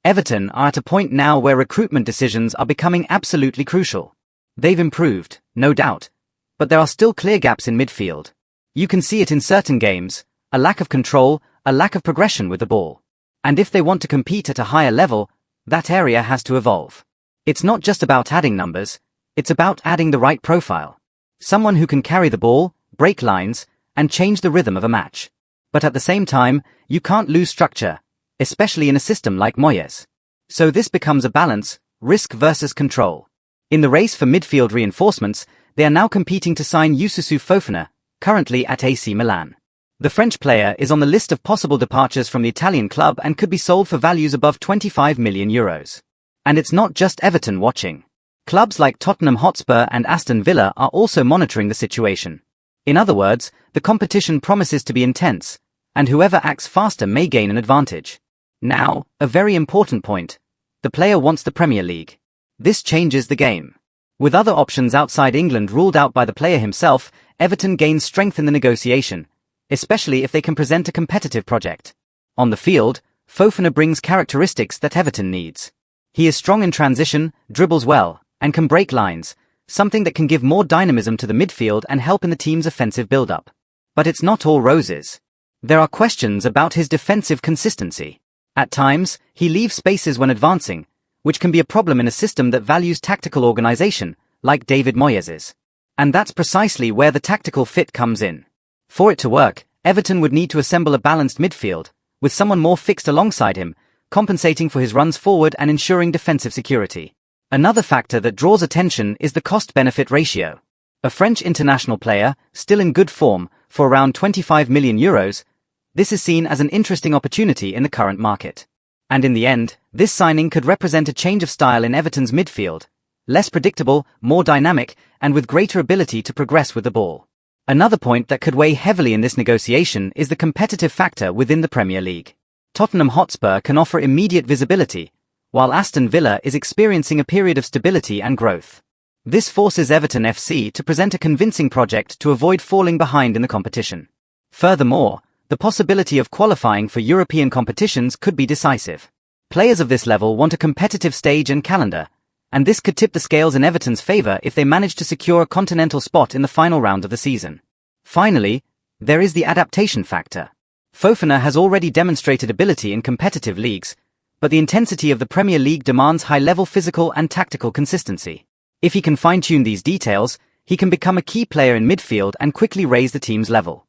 Everton are at a point now where recruitment decisions are becoming absolutely crucial. They've improved, no doubt, but there are still clear gaps in midfield. You can see it in certain games, a lack of control, a lack of progression with the ball. And if they want to compete at a higher level, that area has to evolve. It's not just about adding numbers, it's about adding the right profile. Someone who can carry the ball, break lines, and change the rhythm of a match. But at the same time, you can't lose structure, especially in a system like Moyes. So this becomes a balance, risk versus control. In the race for midfield reinforcements, they are now competing to sign Youssouf Fofana, currently at AC Milan. The French player is on the list of possible departures from the Italian club and could be sold for values above €25 million. And it's not just Everton watching. Clubs like Tottenham Hotspur and Aston Villa are also monitoring the situation. In other words, the competition promises to be intense, and whoever acts faster may gain an advantage. Now, a very important point. The player wants the Premier League. This changes the game. With other options outside England ruled out by the player himself, Everton gains strength in the negotiation, especially if they can present a competitive project. On the field, Fofana brings characteristics that Everton needs. He is strong in transition, dribbles well, and can break lines, something that can give more dynamism to the midfield and help in the team's offensive build-up. But it's not all roses. There are questions about his defensive consistency. At times, he leaves spaces when advancing, which can be a problem in a system that values tactical organization, like David Moyes's. And that's precisely where the tactical fit comes in. For it to work, Everton would need to assemble a balanced midfield, with someone more fixed alongside him, compensating for his runs forward and ensuring defensive security. Another factor that draws attention is the cost-benefit ratio. A French international player, still in good form, for around €25 million, this is seen as an interesting opportunity in the current market. And in the end, this signing could represent a change of style in Everton's midfield, less predictable, more dynamic, and with greater ability to progress with the ball. Another point that could weigh heavily in this negotiation is the competitive factor within the Premier League. Tottenham Hotspur can offer immediate visibility, while Aston Villa is experiencing a period of stability and growth. This forces Everton FC to present a convincing project to avoid falling behind in the competition. Furthermore, the possibility of qualifying for European competitions could be decisive. Players of this level want a competitive stage and calendar, and this could tip the scales in Everton's favour if they manage to secure a continental spot in the final round of the season. Finally, there is the adaptation factor. Fofana has already demonstrated ability in competitive leagues, but the intensity of the Premier League demands high-level physical and tactical consistency. If he can fine-tune these details, he can become a key player in midfield and quickly raise the team's level.